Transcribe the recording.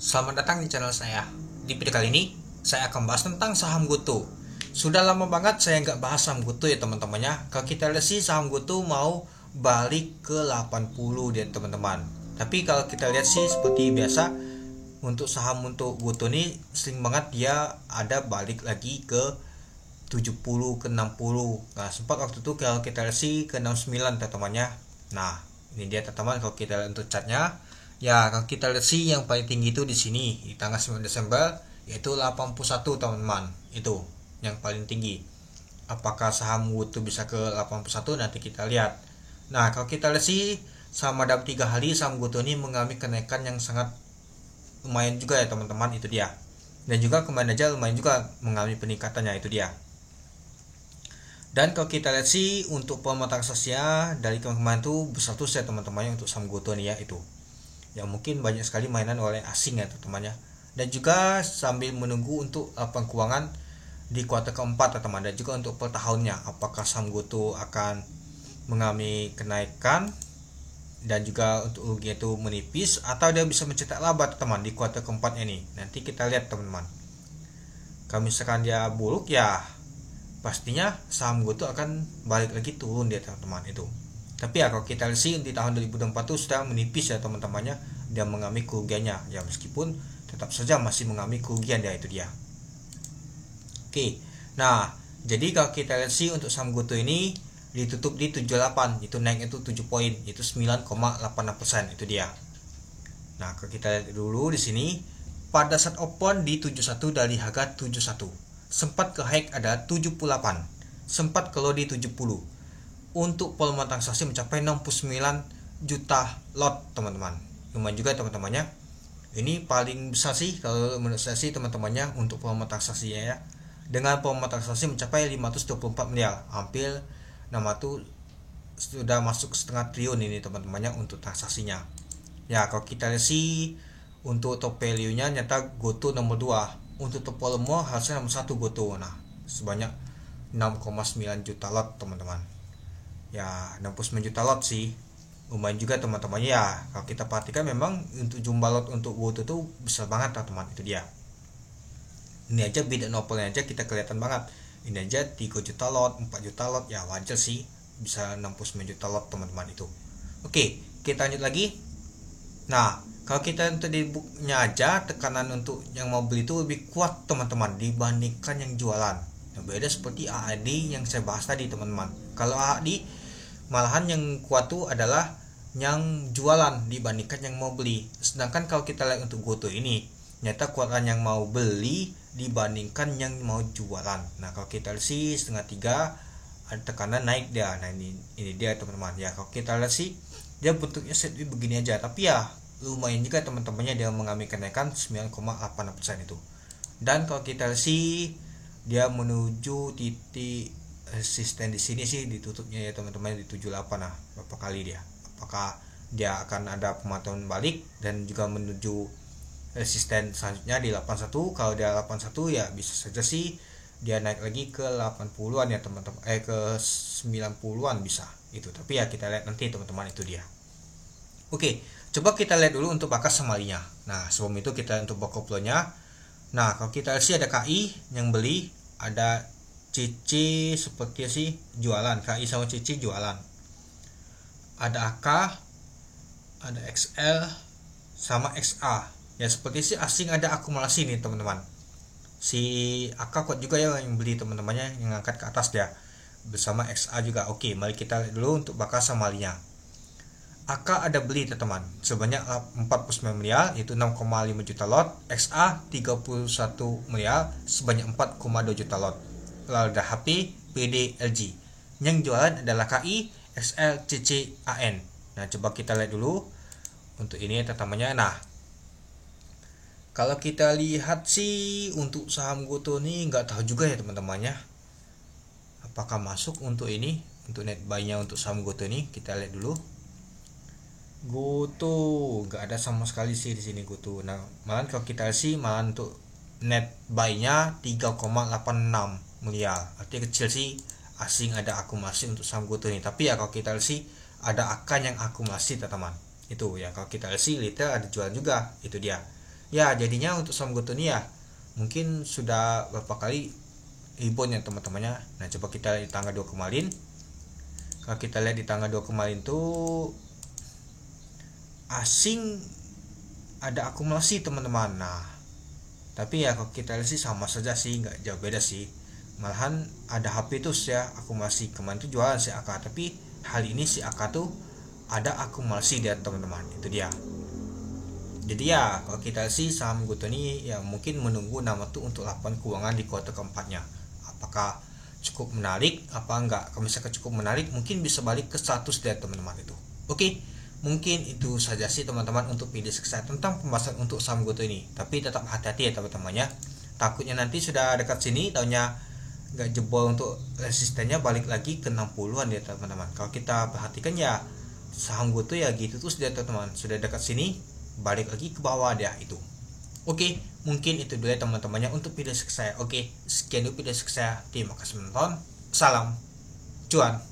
Selamat datang di channel saya. Di video kali ini, saya akan bahas tentang saham GoTo. Sudah lama banget saya nggak bahas saham GoTo ya teman-temannya. Kalau kita lihat sih saham GoTo mau balik ke 80 dia teman-teman. Tapi kalau kita lihat sih seperti biasa, untuk saham untuk GoTo ini sering banget dia ada balik lagi ke 70 ke 60. Nah, sempat waktu itu kalau kita lihat sih ke 69 teman-temannya. Nah, ini dia teman-teman kalau kita lihat untuk chartnya. Ya, kalau kita lihat sih yang paling tinggi itu di sini di tanggal 9 Desember yaitu 81 teman-teman. Itu yang paling tinggi. Apakah saham GoTo bisa ke 81 nanti kita lihat. Nah, kalau kita lihat sih sama dalam 3 hari saham GoTo ini mengalami kenaikan yang sangat lumayan juga ya teman-teman, itu dia. Dan juga kemarin aja lumayan juga mengalami peningkatannya, itu dia. Dan kalau kita lihat sih untuk peluang transaksinya dari kemarin tuh besar tuh ya teman-temannya untuk saham GoTo nih ya itu. Yang mungkin banyak sekali mainan oleh asing ya teman-temannya. Dan juga sambil menunggu untuk laporan keuangan di kuartal keempat teman-teman, dan juga untuk per tahunnya apakah saham GoTo akan mengalami kenaikan dan juga untuk rugi itu menipis atau dia bisa mencetak laba teman di kuartal keempat ini. Nanti kita lihat teman-teman. Kalau misalkan dia buruk ya pastinya saham GoTo akan balik lagi turun dia teman-teman itu. Tapi ya kalau kita lihat sih di tahun 2024 itu sudah menipis ya teman-temannya, dia mengalami kerugiannya ya, meskipun tetap saja masih mengalami kerugian dia, itu dia. Oke. Nah, jadi kalau kita lihat sih untuk saham GoTo ini ditutup di 78, itu naik itu 7 poin, itu 9,86%, itu dia. Nah, kalau kita lihat dulu di sini pada saat open di 71 dari harga 71. Sempat ke high ada 78, sempat ke low di 70. Untuk volume transaksi mencapai 69 juta lot teman-teman. Lumayan juga teman-temannya. Ini paling besar sih kalau menurut saya sih teman-temannya untuk volume transaksinya ya. Dengan volume transaksi mencapai 524 miliar, hampir nama tuh sudah masuk setengah triliun ini teman-temannya untuk transaksinya. Ya, kalau kita lihat sih untuk top value-nya nyata GoTo nomor 2. Untuk top volume harusnya nomor 1 GoTo. Nah, sebanyak 6,9 juta lot teman-teman. Ya, 69 juta lot sih lumayan juga teman-temannya ya. Kalau kita perhatikan memang untuk jumlah lot untuk GoTo tuh besar banget teman-teman, itu dia. Ini aja bid and offer aja kita kelihatan banget. Ini aja 3 juta lot, 4 juta lot, ya wajar sih bisa 69 juta lot teman-teman itu. Oke, kita lanjut lagi. Nah, kalau kita untuk di booknya aja tekanan untuk yang mau beli itu lebih kuat teman-teman dibandingkan yang jualan. Nah, beda seperti AAD yang saya bahas tadi teman-teman. Kalau AAD malahan yang kuat tuh adalah yang jualan dibandingkan yang mau beli. Sedangkan kalau kita lihat untuk GoTo ini nyata kuatan yang mau beli dibandingkan yang mau jualan. Nah, kalau kita lihat sih setengah 3 ada tekanan naik dia. Nah, ini dia teman-teman ya. Kalau kita lihat sih dia bentuknya set begini aja, tapi ya lumayan juga teman-temannya dia mengalami kenaikan 9,86% itu. Dan kalau kita lihat sih dia menuju titik resisten di sini sih ditutupnya ya teman-teman di 78. Nah, berapa kali dia? Apakah dia akan ada pemantauan balik dan juga menuju resisten selanjutnya di 81? Kalau dia 81 ya bisa saja sih dia naik lagi ke 80-an ya teman-teman, ke 90-an bisa itu. Tapi ya kita lihat nanti teman-teman, itu dia. Oke, coba kita lihat dulu untuk bakas semalinya. Nah, sebelum itu kita untuk back flow-nya. Nah, kalau kita lihat sih ada KI yang beli, ada CC seperti sih jualan, KI sama CC jualan. Ada AK, ada XL sama XA. Ya seperti sih asing ada akumulasi nih teman-teman. Si AK kuat juga ya yang beli teman-temannya, yang angkat ke atas dia. Bersama XA juga. Oke, mari kita lihat dulu untuk bakas semalinya. AK ada beli teman-teman sebanyak 49 miliar, itu 6,5 juta lot. XA 31 miliar sebanyak 4,2 juta lot. Lalu ada HP, PD, LG. Yang jualan adalah KI, XL, CC, AN. Nah, coba kita lihat dulu untuk ini teman-temannya. Nah, kalau kita lihat sih untuk saham GoTo ini nggak tahu juga ya teman-temannya, apakah masuk untuk ini, untuk net buy-nya untuk saham GoTo ini. Kita lihat dulu. GoTo nggak ada sama sekali sih di sini GoTo. Nah, malah kalau kita sih malah untuk net buy-nya 3,86 miliar. Artinya kecil sih, asing ada akumulasi untuk saham GoTo ini. Tapi ya kalau kita lihat sih ada akan yang akumulasi teman-teman. Itu ya kalau kita lihat sih retail ada jualan juga, itu dia. Ya jadinya untuk saham GoTo ini ya mungkin sudah berapa kali rebound ya teman-temannya. Nah coba kita lihat di tanggal 2 kemarin. Kalau kita lihat di tanggal 2 kemarin tuh asing ada akumulasi teman-teman. Nah tapi ya kalau kita lihat sih sama saja sih, nggak jauh beda sih. Malahan ada HP tuh ya akumulasi, kemarin tuh jualan si AK, tapi hal ini si AK tuh ada akumulasi dia teman-teman, itu dia. Jadi ya kalau kita sih saham GoTo ini ya mungkin menunggu nama tuh untuk laporan keuangan di kuartal keempatnya, apakah cukup menarik apa enggak. Kalau misalkan cukup menarik mungkin bisa balik ke status dia teman-teman itu. Oke, mungkin itu saja sih teman-teman untuk video saya tentang pembahasan untuk saham GoTo ini. Tapi tetap hati-hati ya teman-teman ya, takutnya nanti sudah dekat sini taunya nggak jebol untuk resistennya balik lagi ke 60-an ya teman-teman. Kalau kita perhatikan ya saham GoTo ya gitu terus dia teman-teman, sudah dekat sini balik lagi ke bawah dia itu. Oke, mungkin itu dulu ya teman-temannya untuk video saya. Oke, sekian dulu video saya. Terima kasih menonton. Salam cuan.